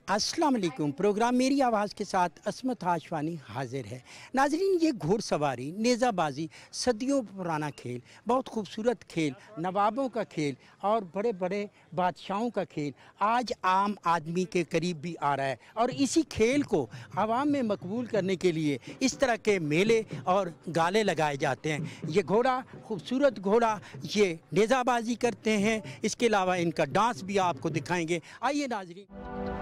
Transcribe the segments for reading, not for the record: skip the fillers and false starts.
अस्सलाम वालेकुम। प्रोग्राम मेरी आवाज़ के साथ असमत हाशवानी हाजिर है। नाजरीन, ये घुड़सवारी, नेज़ाबाजी सदियों पुराना खेल, बहुत खूबसूरत खेल, नवाबों का खेल और बड़े बड़े बादशाहों का खेल आज आम आदमी के करीब भी आ रहा है। और इसी खेल को आवाम में मकबूल करने के लिए इस तरह के मेले और गाले लगाए जाते हैं। ये घोड़ा, खूबसूरत घोड़ा, ये नेज़ाबाजी करते हैं। इसके अलावा इनका डांस भी आपको दिखाएंगे। आइए नाजरीन।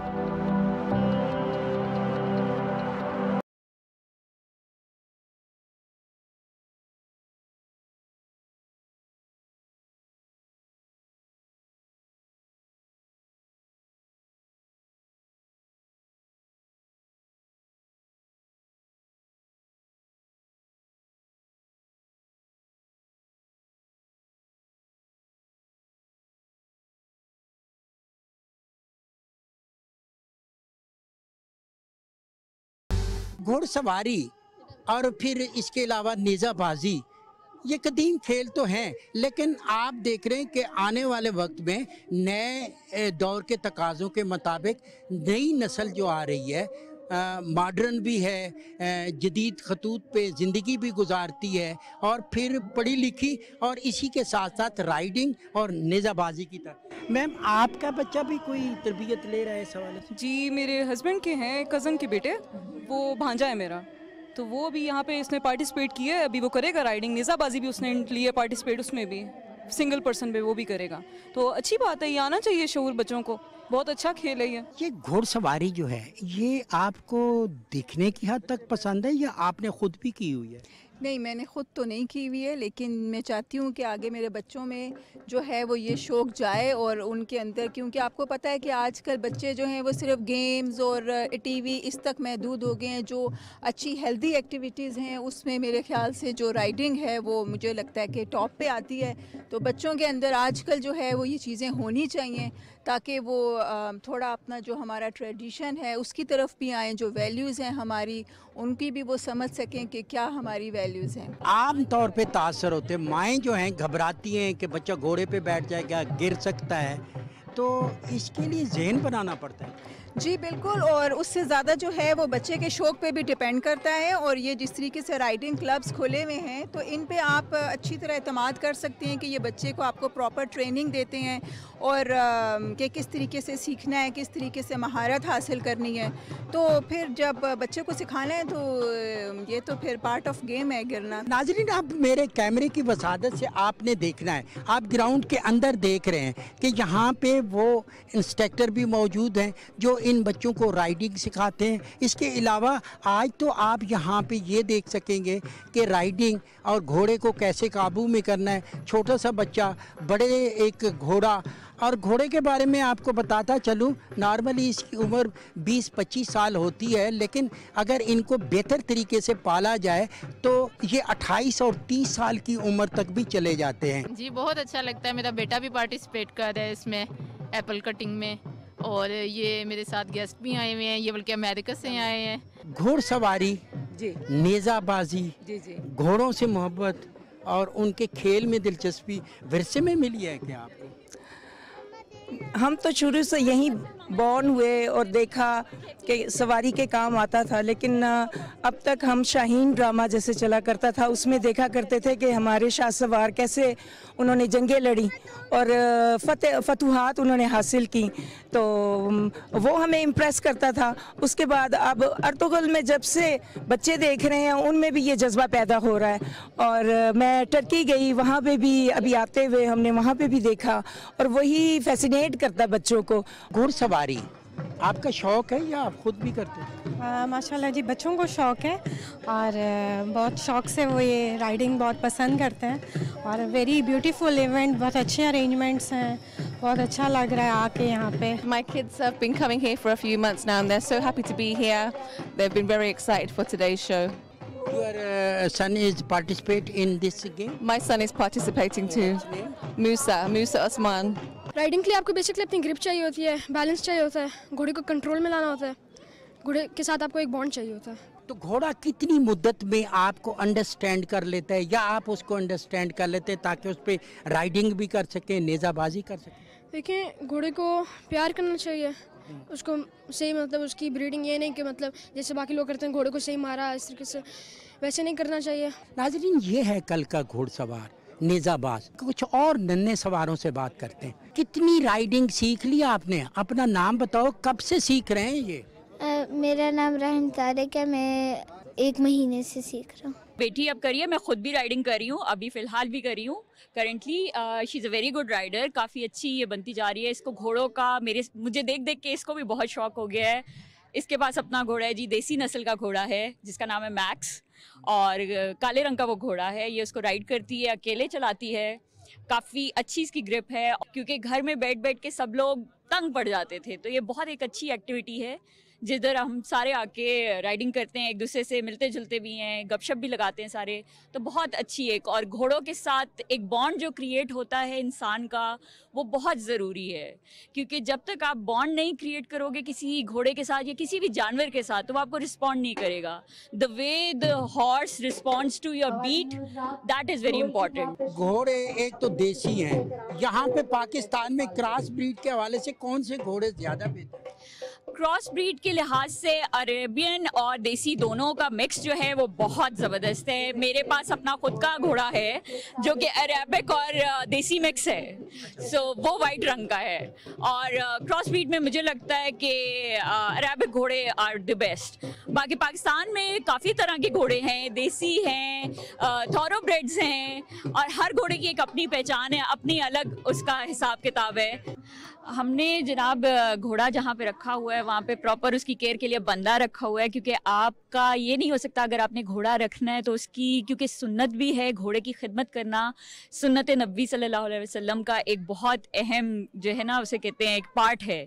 घुड़सवारी और फिर इसके अलावा नेज़ाबाजी, ये कदीम खेल तो हैं, लेकिन आप देख रहे हैं कि आने वाले वक्त में नए दौर के तकाज़ों के मुताबिक नई नस्ल जो आ रही है, मॉडर्न भी है, जदीद खतूत पे ज़िंदगी भी गुजारती है और फिर पढ़ी लिखी और इसी के साथ साथ राइडिंग और नेज़ाबाजी की तरफ। मैम, आपका बच्चा भी कोई तरबियत ले रहा है इस हवाले से? जी, मेरे हस्बैंड के हैं कज़न के बेटे, वो भांजा है मेरा, तो वो भी यहाँ पे इसने पार्टिसिपेट किया है। अभी वो करेगा राइडिंग, नेज़ाबाजी भी उसने ली है पार्टिसिपेट, उसमें भी सिंगल पर्सन पे वो भी करेगा। तो अच्छी बात है, ये आना चाहिए शऊर बच्चों को, बहुत अच्छा खेल है ये। ये घुड़सवारी जो है, ये आपको दिखने की हद तक पसंद है या आपने खुद भी की हुई है? नहीं, मैंने ख़ुद तो नहीं की हुई है, लेकिन मैं चाहती हूँ कि आगे मेरे बच्चों में जो है वो ये शौक़ जाए और उनके अंदर, क्योंकि आपको पता है कि आजकल बच्चे जो हैं वो सिर्फ गेम्स और टीवी इस तक महदूद हो गए हैं। जो अच्छी हेल्दी एक्टिविटीज़ हैं उसमें मेरे ख़्याल से जो राइडिंग है वो मुझे लगता है कि टॉप पे आती है। तो बच्चों के अंदर आजकल जो है वो ये चीज़ें होनी चाहिए ताकि वो थोड़ा अपना जो हमारा ट्रेडिशन है उसकी तरफ भी आएँ, जो वैल्यूज़ हैं हमारी उनकी भी वो समझ सकें कि क्या हमारी वैल्यूज़ हैं। आम तौर पे तासर होते हैं, माएँ जो हैं घबराती हैं कि बच्चा घोड़े पे बैठ जाएगा, गिर सकता है, तो इसके लिए ज़हन बनाना पड़ता है। जी बिल्कुल, और उससे ज़्यादा जो है वो बच्चे के शौक़ पे भी डिपेंड करता है। और ये जिस तरीके से राइडिंग क्लब्स खुले हुए हैं तो इन पे आप अच्छी तरह एतमाद कर सकते हैं कि ये बच्चे को आपको प्रॉपर ट्रेनिंग देते हैं और कि किस तरीके से सीखना है, किस तरीके से महारत हासिल करनी है। तो फिर जब बच्चे को सिखाना है तो ये तो फिर पार्ट ऑफ गेम है गिरना। नाज़रीन, आप मेरे कैमरे की वसादत से आपने देखना है, आप ग्राउंड के अंदर देख रहे हैं कि यहाँ पे वो इंस्ट्रक्टर भी मौजूद हैं जो इन बच्चों को राइडिंग सिखाते हैं। इसके अलावा आज तो आप यहाँ पे ये देख सकेंगे कि राइडिंग और घोड़े को कैसे काबू में करना है। छोटा सा बच्चा, बड़े एक घोड़ा। और घोड़े के बारे में आपको बताता चलूँ, नॉर्मली इसकी उम्र 20-25 साल होती है, लेकिन अगर इनको बेहतर तरीके से पाला जाए तो ये 28 और 30 साल की उम्र तक भी चले जाते हैं। जी, बहुत अच्छा लगता है। मेरा बेटा भी पार्टिसिपेट कर रहा है इसमें, एप्पल कटिंग में, और ये मेरे साथ गेस्ट भी आए हुए हैं, ये बल्कि अमेरिका से आए हैं। घुड़सवारी जी, नेज़ाबाजी, जी जी, घोड़ों से मोहब्बत और उनके खेल में दिलचस्पी विरसे में मिली है क्या आपको? हम तो शुरू से यहीं बॉर्न हुए और देखा कि सवारी के काम आता था, लेकिन अब तक हम शाहीन ड्रामा जैसे चला करता था उसमें देखा करते थे कि हमारे शाह सवार कैसे उन्होंने जंगें लड़ी और फतूहात उन्होंने हासिल की, तो वो हमें इम्प्रेस करता था। उसके बाद अब अर्तुगरुल में जब से बच्चे देख रहे हैं उनमें भी ये जज्बा पैदा हो रहा है। और मैं टर्की गई, वहाँ पे भी अभी आते हुए हमने वहाँ पे भी देखा और वही फैसिनेट करता बच्चों को। घुड़सवारी आपका शौक है या आप खुद भी करते हैं? माशाल्लाह जी, बच्चों को शौक़ है और बहुत शौक़ से वो ये राइडिंग बहुत पसंद करते हैं। और वेरी ब्यूटीफुल इवेंट, बहुत अच्छे अरेंजमेंट्स हैं, बहुत अच्छा लग रहा है आके यहाँ पे। My kids have been coming here for a few months now and they're so happy to be here. They've been very excited for today's show. Your son is participate in this game? My son is participating too. Musa Osman. Riding के लिए आपको basically अपनी grip चाहिए होती है, balance चाहिए होता है, घोड़े को कंट्रोल में लाना होता है, घोड़े के साथ आपको एक बॉन्ड चाहिए होता है। तो घोड़ा कितनी मुद्दत में आपको अंडरस्टैंड कर लेता है या आप उसको अंडरस्टैंड कर लेते हैं ताकि उस पर राइडिंग भी कर सकें, नेज़ाबाजी कर सकें? देखिए, घोड़े को प्यार करना चाहिए, उसको सही मतलब उसकी ब्रीडिंग ये नहीं कि मतलब जैसे बाकी लोग करते हैं घोड़े को सही मारा इस तरीके से, वैसे नहीं करना चाहिए। नाजरीन, ये है कल का घोड़सवार नेज़ाबाज। कुछ और नन्हे सवारों से बात करते हैं। कितनी राइडिंग सीख लिया आपने? अपना नाम बताओ, कब से सीख रहे हैं ये? मेरा नाम रहन तारिक है, मैं 1 महीने से सीख रहा हूँ। बेटी अब करी है, मैं खुद भी राइडिंग कर रही हूँ, अभी फ़िलहाल भी कर रही हूँ। Currently she is a very good rider, काफ़ी अच्छी ये बनती जा रही है। इसको घोड़ों का मुझे देख देख के इसको भी बहुत शौक हो गया है। इसके पास अपना घोड़ा है जी, देसी नस्ल का घोड़ा है जिसका नाम है मैक्स, और काले रंग का वो घोड़ा है। ये उसको राइड करती है, अकेले चलाती है, काफ़ी अच्छी इसकी ग्रिप है, क्योंकि घर में बैठ बैठ के सब लोग तंग पड़ जाते थे, तो ये बहुत एक अच्छी एक्टिविटी है जिधर हम सारे आके राइडिंग करते हैं, एक दूसरे से मिलते जुलते भी हैं, गपशप भी लगाते हैं सारे, तो बहुत अच्छी एक। और घोड़ों के साथ एक बॉन्ड जो क्रिएट होता है इंसान का, वो बहुत ज़रूरी है, क्योंकि जब तक आप बॉन्ड नहीं क्रिएट करोगे किसी घोड़े के साथ या किसी भी जानवर के साथ, तो वो आपको रिस्पॉन्ड नहीं करेगा। The way the horse responds to your beat, that is very important. घोड़े एक तो देसी हैं, यहाँ पे पाकिस्तान में क्रॉस ब्रीड के हवाले से कौन से घोड़े ज़्यादा बेहतर? क्रॉस ब्रीड के लिहाज से अरेबियन और देसी दोनों का मिक्स जो है वो बहुत ज़बरदस्त है। मेरे पास अपना खुद का घोड़ा है जो कि अरेबिक और देसी मिक्स है, सो वो वाइट रंग का है। और क्रॉस ब्रीड में मुझे लगता है कि अरेबिक घोड़े आर द बेस्ट। बाकी पाकिस्तान में काफ़ी तरह के घोड़े हैं, देसी हैं, थॉरोब्रेड्स हैं, और हर घोड़े की एक अपनी पहचान है, अपनी अलग उसका हिसाब किताब है। हमने जनाब घोड़ा जहाँ पे रखा हुआ है वहाँ पे प्रॉपर उसकी केयर के लिए बंदा रखा हुआ है, क्योंकि आपका ये नहीं हो सकता अगर आपने घोड़ा रखना है तो उसकी, क्योंकि सुन्नत भी है घोड़े की खिदमत करना, सुन्नत नबी सल्लल्लाहु अलैहि वसल्लम का एक बहुत अहम जो है ना, उसे कहते हैं एक पार्ट है।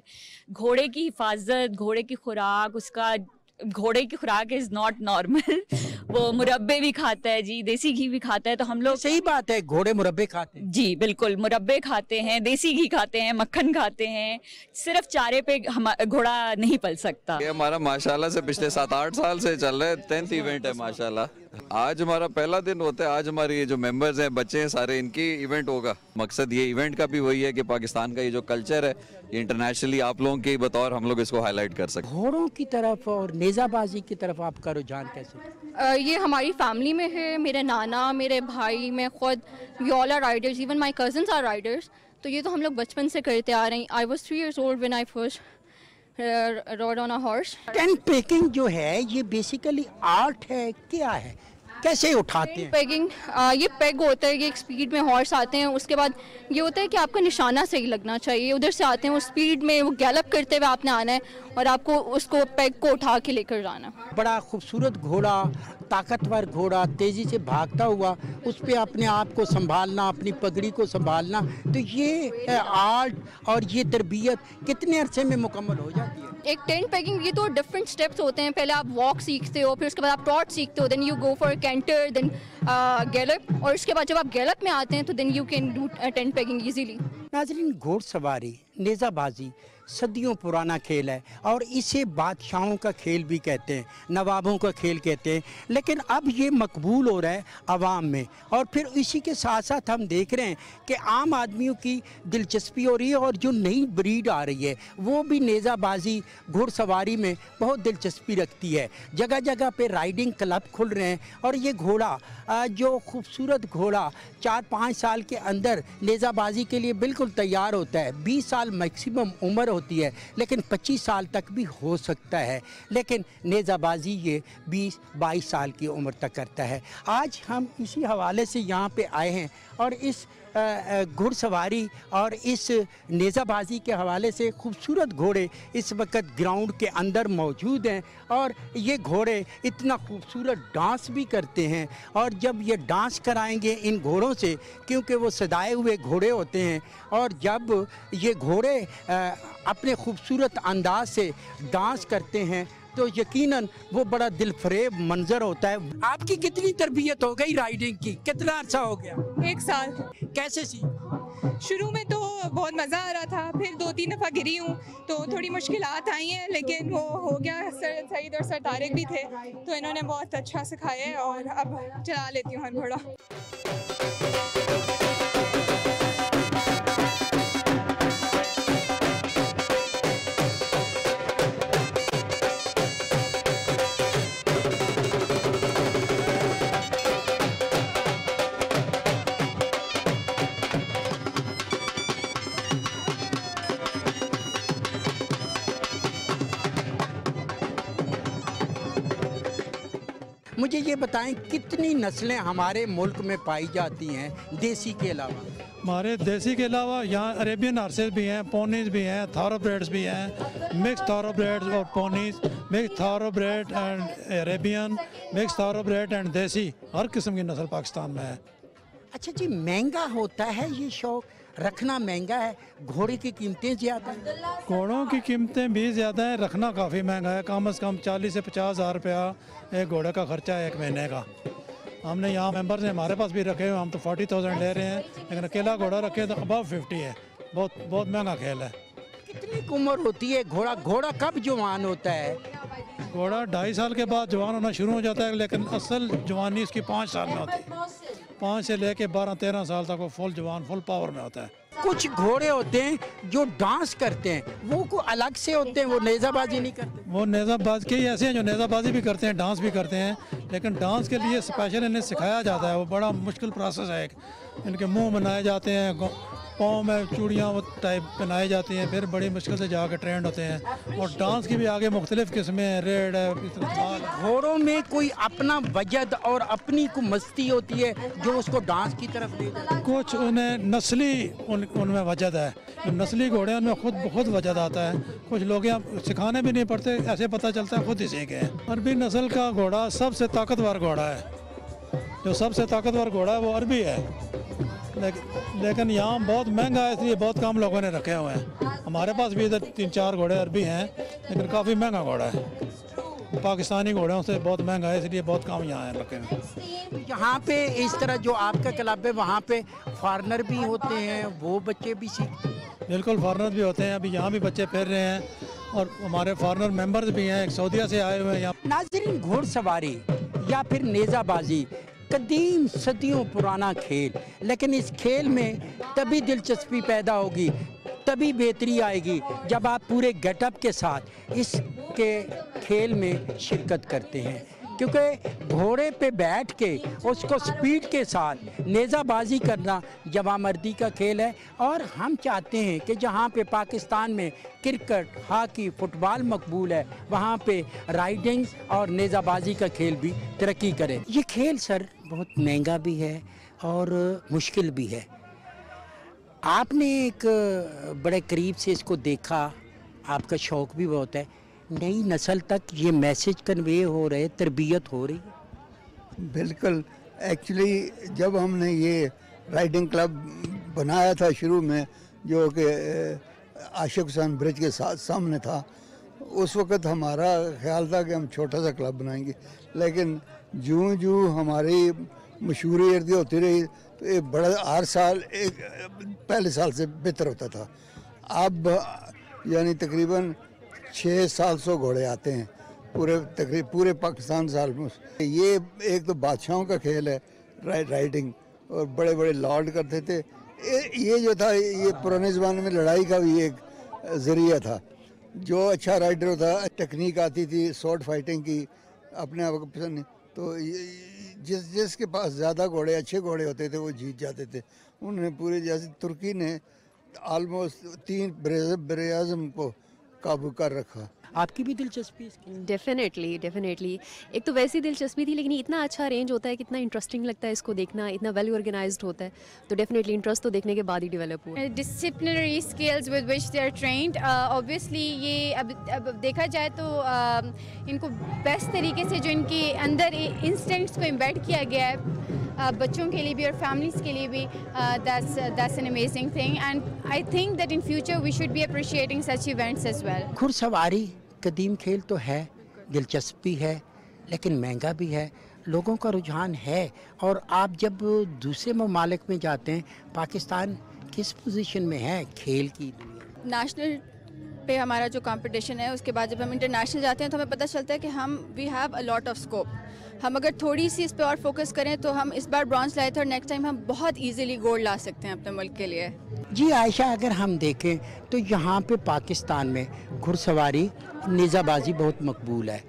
घोड़े की हिफाजत, घोड़े की खुराक, उसका घोड़े की खुराक इज़ नॉट नॉर्मल। वो मुरब्बे भी खाता है जी, देसी घी भी खाता है, तो हम लोग, सही बात है, घोड़े मुरब्बे खाते हैं जी, बिल्कुल मुरब्बे खाते हैं, देसी घी खाते हैं, मक्खन खाते हैं। सिर्फ चारे पे घोड़ा नहीं पल सकता। ये हमारा माशाल्लाह से पिछले 7-8 साल से चल रहा है, 10th इवेंट है माशाल्लाह। आज हमारा पहला दिन होता है। आज हमारे ये जो मेंबर्स हैं, बच्चे हैं सारे, इनकी इवेंट होगा। मकसद ये इवेंट का भी वही है कि पाकिस्तान का ये जो कल्चर है इंटरनेशनली आप लोगों के बतौर हम लोग इसको हाईलाइट कर सकें। घोड़ों की तरफ और नेज़ाबाजी की तरफ आपका रुझान कैसे? ये हमारी फैमिली में है। मेरे नाना, मेरे भाई, मैं खुद, we all are riders, even my cousins are riders. तो ये तो हम लोग बचपन से करते आ रहे हैं। I was 3 years old when I first rode on a horse। Tent packing जो है ये बेसिकली आर्ट है, क्या है, कैसे उठाते हैं? पेगिंग, ये पेग होता है, ये एक स्पीड में हॉर्स आते हैं। उसके बाद ये होता है कि आपका निशाना सही लगना चाहिए। उधर से आते हैं, वो स्पीड में वो गैलप करते हुए आपने आना है और आपको उसको पेग को उठा के लेकर जाना है। बड़ा खूबसूरत घोड़ा, ताकतवर घोड़ा, तेज़ी से भागता हुआ, उस पर अपने आप को संभालना, अपनी पगड़ी को संभालना, तो ये आर्ट और ये तरबियत कितने अरसे में मुकम्मल हो जाती है? एक टेंट पेगिंग, ये तो डिफरेंट स्टेप्स होते हैं। पहले आप वॉक सीखते हो, फिर उसके बाद आप ट्रॉट सीखते हो, then you go for canter, then gallop, और उसके बाद जब आप गैलप में आते हैं तो then you can do tent pegging easily. नाज़रीन, घोड़सवारी, नेज़ाबाजी सदियों पुराना खेल है और इसे बादशाहों का खेल भी कहते हैं, नवाबों का खेल कहते हैं, लेकिन अब ये मकबूल हो रहा है आवाम में। और फिर इसी के साथ साथ हम देख रहे हैं कि आम आदमियों की दिलचस्पी हो रही है, और जो नई ब्रीड आ रही है वो भी नेज़ाबाजी, घोड़सवारी में बहुत दिलचस्पी रखती है। जगह जगह पे राइडिंग क्लब खुल रहे हैं, और ये घोड़ा जो खूबसूरत घोड़ा 4-5 साल के अंदर नेज़ाबाजी के लिए बिल्कुल तैयार होता है। 20 साल मैक्सिमम उम्र होती है, लेकिन 25 साल तक भी हो सकता है, लेकिन नेज़ाबाजी ये 20-22 साल की उम्र तक करता है। आज हम इसी हवाले से यहाँ पे आए हैं और इस घुड़सवारी और इस नेज़ाबाजी के हवाले से खूबसूरत घोड़े इस वक्त ग्राउंड के अंदर मौजूद हैं, और ये घोड़े इतना खूबसूरत डांस भी करते हैं। और जब ये डांस कराएंगे इन घोड़ों से, क्योंकि वो सदाए हुए घोड़े होते हैं, और जब ये घोड़े अपने खूबसूरत अंदाज से डांस करते हैं तो यकीनन वो बड़ा दिलफरेब मंजर होता है। आपकी कितनी तरबियत हो गई राइडिंग की? कितना अर्सा हो गया? 1 साल। कैसे सीखी? शुरू में तो बहुत मज़ा आ रहा था, फिर 2-3 दफ़ा गिरी हूँ तो थोड़ी मुश्किलात आई हैं, लेकिन वो हो गया। सर सईद और सर तारिक भी थे तो इन्होंने बहुत अच्छा सिखाया है और अब चला लेती हूँ हर घोड़ा। मुझे ये बताएं कितनी नस्लें हमारे मुल्क में पाई जाती हैं देसी के अलावा? हमारे देसी के अलावा यहाँ अरेबियन हॉर्सेस भी हैं, पोनीज भी हैं, थारोब्रेड्स भी हैं, मिक्स थारोब्रेड्स और ponies, mix thoroughbred and Arabian, mix thoroughbred and desi, हर किस्म की नस्ल पाकिस्तान में है। अच्छा जी, महंगा होता है ये शौक, रखना महंगा है, घोड़े की कीमतें ज़्यादा हैं? घोड़ों की कीमतें भी ज़्यादा हैं, रखना काफ़ी महंगा है। कम से कम 40 से 50 हज़ार रुपया एक घोड़े का खर्चा है एक महीने का। हमने यहाँ मेंबर्स हैं हमारे पास भी रखे हुए, हम तो 40,000 ले रहे हैं, लेकिन अकेला घोड़ा रखे तो अबव 50 है। बहुत महंगा खेल है। कितनी उम्र होती है घोड़ा कब जवान होता है? घोड़ा 2.5 साल के बाद जवान होना शुरू हो जाता है, लेकिन असल जवानी इसकी 5 साल में होती है। 5 से लेके 12-13 साल तक वो फुल जवान, फुल पावर में होता है। कुछ घोड़े होते हैं जो डांस करते हैं, वो को अलग से होते हैं, वो नेज़ाबाजी नहीं करते? वो नेज़ाबाज के ही ऐसे हैं जो नेज़ाबाजी भी करते हैं, डांस भी करते हैं, लेकिन डांस के लिए स्पेशल इन्हें सिखाया जाता है। वो बड़ा मुश्किल प्रोसेस है। इनके मुंह बनाए जाते हैं, पाँव में चूड़ियाँ टाइप पहनाई जाती हैं, फिर बड़ी मुश्किल से जाकर ट्रेंड होते हैं। और डांस की भी आगे मुख्तलिफ किस्में हैं, रेड है। घोड़ों में कोई अपना वजद और अपनी को मस्ती होती है जो उसको डांस की तरफ ले जाती है? कुछ उन्हें नस्ली उनमें वजद है, नस्ली घोड़े उनमें खुद वजद आता है। कुछ लोग यहाँ सिखाने भी नहीं पड़ते, ऐसे पता चलता है खुद ही सीखे हैं। अरबी नस्ल का घोड़ा सबसे ताकतवर घोड़ा है। जो सबसे ताकतवर घोड़ा है वो अरबी है, लेकिन यहाँ बहुत महंगा है, इसलिए बहुत कम लोगों ने रखे हुए हैं। हमारे पास भी इधर 3-4 घोड़े अरबी हैं, लेकिन काफ़ी महंगा घोड़ा है। पाकिस्तानी घोड़ों से बहुत महंगा है, इसलिए बहुत कम यहाँ रखे हुए। यहाँ पे इस तरह जो आपका क्लब है वहाँ पे फॉरेनर भी होते हैं, वो बच्चे भी सीखते हैं? बिल्कुल, फॉरेनर भी होते हैं। अभी यहाँ भी बच्चे फिर रहे हैं और हमारे फॉरेनर मेंबर्स भी हैं, सऊदीया से आए हुए हैं यहाँ। नाज़रीन, घुड़सवारी या फिर नेज़ाबाजी कदीम सदियों पुराना खेल, लेकिन इस खेल में तभी दिलचस्पी पैदा होगी, तभी बेहतरी आएगी जब आप पूरे गेटअप के साथ इसके खेल में शिरकत करते हैं। क्योंकि घोड़े पे बैठ के उसको स्पीड के साथ नेज़ाबाजी करना जवामर्दी का खेल है। और हम चाहते हैं कि जहाँ पे पाकिस्तान में क्रिकेट, हॉकी, फुटबॉल मकबूल है, वहाँ पे राइडिंग और नेज़ाबाजी का खेल भी तरक्की करे। ये खेल सर बहुत महंगा भी है और मुश्किल भी है। आपने एक बड़े करीब से इसको देखा, आपका शौक़ भी बहुत है। नई नस्ल तक ये मैसेज कन्वे हो रहे, तरबियत हो रही है? बिल्कुल। एक्चुअली जब हमने ये राइडिंग क्लब बनाया था शुरू में, जो कि आशिक हुसैन ब्रिज के सामने था, उस वक़्त हमारा ख्याल था कि हम छोटा सा क्लब बनाएंगे, लेकिन जूँ जूँ हमारी मशहूरी इर्द होती रही तो ये बड़ा हर साल एक पहले साल से बेहतर होता था। अब यानी तकरीबन 600-700 घोड़े आते हैं पूरे पाकिस्तान साल में। ये एक तो बादशाहों का खेल है राइडिंग, और बड़े बड़े लॉर्ड करते थे। ये जो था, ये पुराने ज़माने में लड़ाई का भी एक ज़रिया था। जो अच्छा राइडर होता, टेक्निक आती थी स्वॉर्ड फाइटिंग की, अपने आप को पसंद नहीं, तो जिसके पास ज़्यादा घोड़े, अच्छे घोड़े होते थे, वो जीत जाते थे। उन्होंने पूरे, जैसे तुर्की ने आलमोस्ट 3 बरे-ए-आज़म को काबू कर रखा। आपकी भी दिलचस्पी इसकी? डेफिनेटली। एक तो वैसी दिलचस्पी थी, लेकिन इतना अच्छा अरेंज होता है, कितना इंटरेस्टिंग लगता है इसको देखना, इतना वेल ऑर्गेनाइज्ड होता है, तो डेफिनेटली इंटरेस्ट तो देखने के बाद ही डेवलप हुआ। Disciplinary skills with which they are trained, obviously ये अब देखा जाए तो इनको बेस्ट तरीके से जो इनके अंदर इंस्टिंक्ट्स को एम्बेड किया गया है, बच्चों के लिए भी और फैमिलीज़ के लिए भी, that's an amazing thing, and I think that in future we should be appreciating such events as well. घुड़सवारी कदीम खेल तो है, दिलचस्पी है, लेकिन महंगा भी है, लोगों का रुझान है। और आप जब दूसरे ममालिक में जाते हैं, पाकिस्तान किस पोजीशन में है खेल की दुनिया? नेशनल पे हमारा जो कंपटीशन है, उसके बाद जब हम इंटरनेशनल जाते हैं तो हमें पता चलता है कि हम we have a lot of scope. हम अगर थोड़ी सी इस पे और फोकस करें तो हम इस बार ब्रॉन्ज लाए थे और नेक्स्ट टाइम हम बहुत इजीली गोल्ड ला सकते हैं अपने मुल्क के लिए। जी आयशा, अगर हम देखें तो यहाँ पे पाकिस्तान में घुड़सवारी, नेज़ाबाजी बहुत मकबूल है।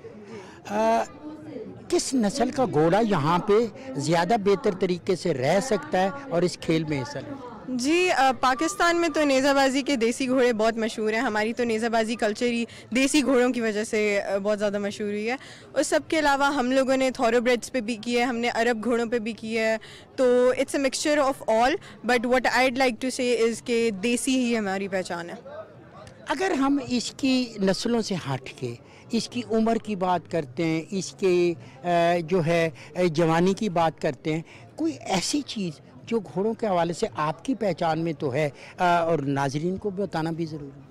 किस नस्ल का घोड़ा यहाँ पे ज़्यादा बेहतर तरीके से रह सकता है और इस खेल में हिस्सा ले? जी पाकिस्तान में तो नेज़ाबाजी के देसी घोड़े बहुत मशहूर हैं। हमारी तो नेज़ाबाजी कल्चर ही देसी घोड़ों की वजह से बहुत ज़्यादा मशहूर हुई है। उस सब के अलावा हम लोगों ने थॉरोब्रेड्स पे भी की है, हमने अरब घोड़ों पे भी की है। तो it's a mixture of all, but what I'd like to say is के देसी ही हमारी पहचान है। अगर हम इसकी नस्लों से हट के इसकी उम्र की बात करते हैं, इसके जो है जवानी की बात करते हैं, कोई ऐसी चीज़ जो घोड़ों के हवाले से आपकी पहचान में तो है और नाजरीन को बताना भी ज़रूरी है?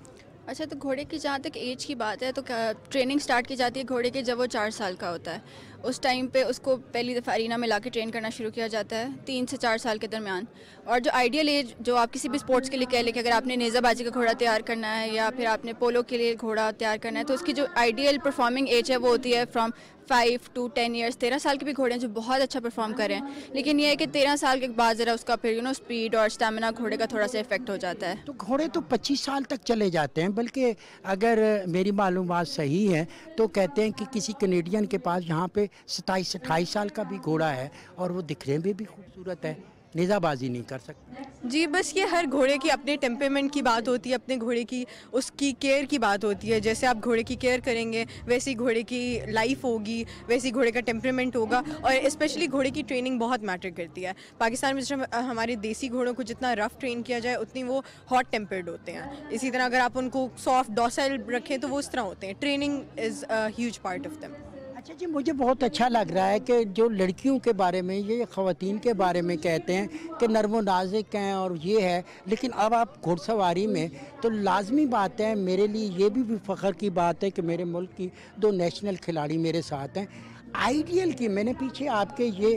अच्छा, तो घोड़े की जहाँ तक एज की बात है तो ट्रेनिंग स्टार्ट की जाती है घोड़े के जब वो 4 साल का होता है। उस टाइम पे उसको पहली दफ़ा अरीना में लाके ट्रेन करना शुरू किया जाता है 3 से 4 साल के दरमियान। और जो आइडियल एज जो आप किसी भी स्पोर्ट्स के लिए कह लें कि अगर आपने नेज़ाबाजी का घोड़ा तैयार करना है या फिर आपने पोलो के लिए घोड़ा तैयार करना है, तो उसकी जो आइडियल परफॉर्मिंग एज है वो होती है फ्रॉम 5 to 10 ईयर्स। 13 साल के भी घोड़े हैं जो बहुत अच्छा परफॉर्म कर रहे हैं, लेकिन ये है कि 13 साल के बाद ज़रा उसका फिर स्पीड और स्टेमिना घोड़े का थोड़ा सा इफेक्ट हो जाता है। तो घोड़े तो 25 साल तक चले जाते हैं, बल्कि अगर मेरी मालूमात सही है तो कहते हैं कि किसी कनेडियन के पास यहाँ पे 27-28 साल का भी घोड़ा है और वो दिखने में भी खूबसूरत है, नेज़ाबाजी नहीं कर सकते। जी बस ये हर घोड़े की अपने टेम्परामेंट की बात होती है, अपने घोड़े की उसकी केयर की बात होती है। जैसे आप घोड़े की केयर करेंगे वैसी घोड़े की लाइफ होगी, वैसी घोड़े का टेम्परामेंट होगा। और स्पेशली घोड़े की ट्रेनिंग बहुत मैटर करती है। पाकिस्तान में हमारे देसी घोड़ों को जितना रफ ट्रेन किया जाए उतनी वो हॉट टेम्पर्ड होते हैं। इसी तरह अगर आप उनको सॉफ्ट डॉसाइल रखें तो वो उस तरह होते हैं। Training is a huge part of them. अच्छा जी, मुझे बहुत अच्छा लग रहा है कि जो लड़कियों के बारे में, ये ख़वातीन के बारे में कहते हैं कि नर्मो नाज़िक हैं और ये है, लेकिन अब आप घुड़सवारी में तो लाजमी बात है, मेरे लिए ये भी फ़ख्र की बात है कि मेरे मुल्क की 2 नेशनल खिलाड़ी मेरे साथ हैं। आइडियल की मैंने पीछे आपके ये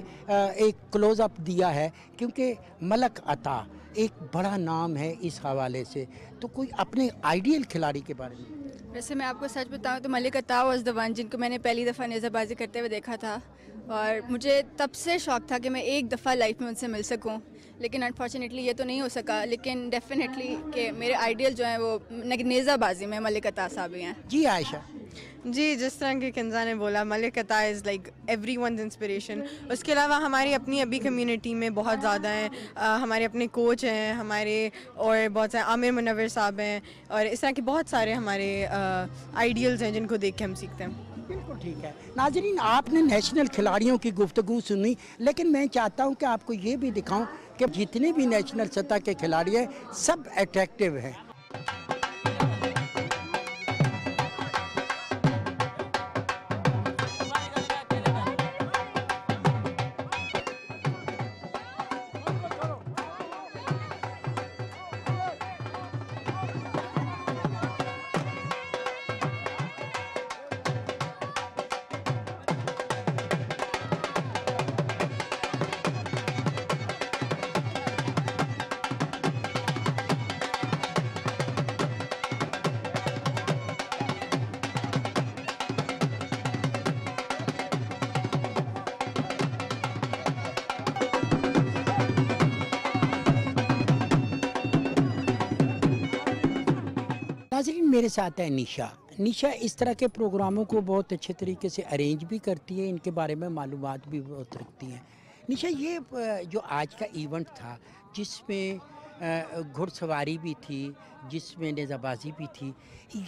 एक क्लोज़अप दिया है क्योंकि मलक अता एक बड़ा नाम है इस हवाले से, तो कोई अपने आइडियल खिलाड़ी के बारे में? वैसे मैं आपको सच बताऊं तो मलिक अता वाज़ द वन जिनको मैंने पहली दफ़ा नेज़ाबाजी करते हुए देखा था और मुझे तब से शौक़ था कि मैं एक दफ़ा लाइफ में उनसे मिल सकूं, लेकिन अनफॉर्चुनेटली ये तो नहीं हो सका। लेकिन डेफिनेटली कि मेरे आइडियल जो हैं वो नेज़ाबाजी में मलिक अता साहब ही हैं। जी आयशा जी, जिस तरह के कंजा ने बोला, मलिक अता इज़ लाइक एवरीवन्स इंस्पिरेशन। उसके अलावा हमारी अपनी अभी कम्युनिटी में बहुत ज़्यादा हैं, हमारे अपने कोच हैं हमारे, और बहुत सारे आमिर मुनव्वर साहब हैं, और इस तरह के बहुत सारे हमारे आइडियल्स हैं जिनको देख के हम सीखते हैं। बिल्कुल ठीक है। नाज़रीन, आपने नेशनल खिलाड़ियों की गुफ्तगू सुनी, लेकिन मैं चाहता हूँ कि आपको ये भी दिखाऊँ कि जितने भी नेशनल सतह के खिलाड़ी हैं सब अट्रैक्टिव हैं। नाज़रीन, मेरे साथ है निशा। निशा इस तरह के प्रोग्रामों को बहुत अच्छे तरीके से अरेंज भी करती है, इनके बारे में मालूमात भी बहुत रखती हैं। निशा, ये जो आज का इवेंट था जिसमें घुड़सवारी भी थी, जिसमें नेज़ाबाजी भी थी,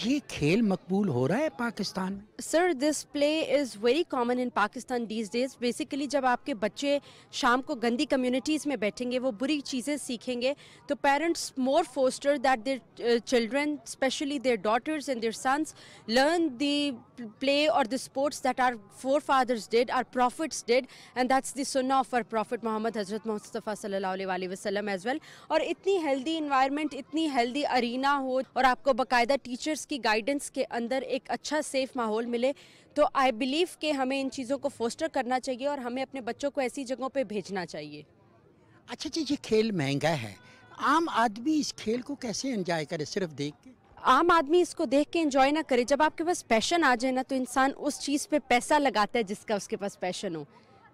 ये खेल मकबूल हो रहा है पाकिस्तान में? Sir, this play is very common in Pakistan these days. Basically जब आपके बच्चे शाम को गंदी कम्युनिटीज़ में बैठेंगे, वो बुरी चीज़ें सीखेंगे, तो parents more foster that their children, specially their daughters and their sons, learn the play और the sports that are forefathers did, our prophets did, and that's the sunnah of our prophet Muhammad Hazrat Mustafa sallallahu alaihi wasallam as well। और इतनी healthy environment, इतनी healthy arena हो और आपको बाकायदा teachers की guidance के अंदर एक अच्छा सेफ माहौल मिले, तो आई बिलीव कि हमें इन चीज़ों को फोस्टर करना चाहिए और हमें अपने बच्चों को ऐसी जगहों पे भेजना चाहिए। अच्छा जी, ये खेल महंगा है, आम आदमी इस खेल को कैसे एंजॉय करे? सिर्फ देख के? आम आदमी इसको देख के एंजॉय ना करे। जब आपके पास पैशन आ जाए ना, तो इंसान उस चीज़ पे पैसा लगाता है जिसका उसके पास पैशन हो।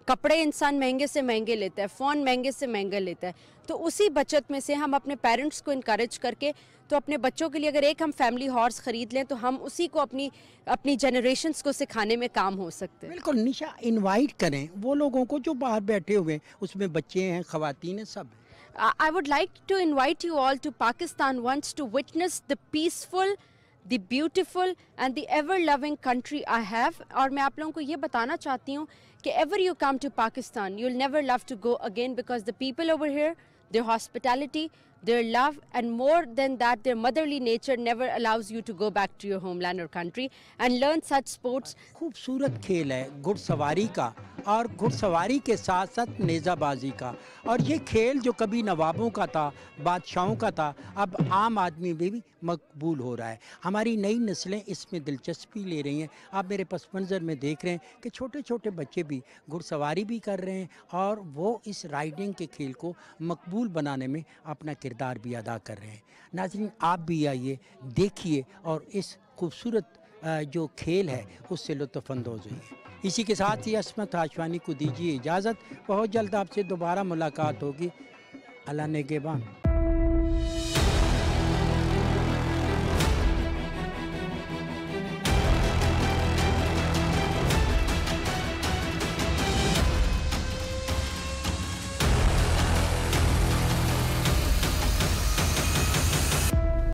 कपड़े इंसान महंगे से महंगे लेता है, फ़ोन महंगे से महंगा लेता है, तो उसी बचत में से हम अपने पेरेंट्स को इनकरेज करके, तो अपने बच्चों के लिए अगर एक हम फैमिली हॉर्स ख़रीद लें तो हम उसी को अपनी जनरेशन्स को सिखाने में काम हो सकते हैं। बिल्कुल निशा, इनवाइट करें वो लोगों को जो बाहर बैठे हुए हैं, उसमें बच्चे हैं, ख़वातीन हैं, सब। I would like to invite you all to Pakistan once to witness the peaceful, the beautiful and the ever-loving country I have. और मैं आप लोगों को ये बताना चाहती हूँ कि ever you come to Pakistan, you'll never love to go again because the people over here, their hospitality, their love and more than that, their motherly nature never allows you to go back to your homeland or country and learn such sports. खूबसूरत खेल है घुड़सवारी का और घुड़सवारी के साथ साथ नेज़ाबाजी का, और ये खेल जो कभी नवाबों का था, बादशाहों का था, अब आम आदमी में भी मकबूल हो रहा है। हमारी नई नस्लें इसमें दिलचस्पी ले रही हैं। आप मेरे पस मंज़र में देख रहे हैं कि छोटे छोटे बच्चे भी घुड़सवारी भी कर रहे हैं और वो इस राइडिंग के खेल को मकबूल बनाने में अपना किरदार भी अदा कर रहे हैं। नाज़रीन, आप भी आइए, देखिए और इस खूबसूरत जो खेल है उससे लुत्फ़अंदोज़ हुई। इसी के साथ ही अस्मत हाशवानी को दीजिए इजाज़त। बहुत जल्द आपसे दोबारा मुलाकात होगी। अल्लाह नेगेबान।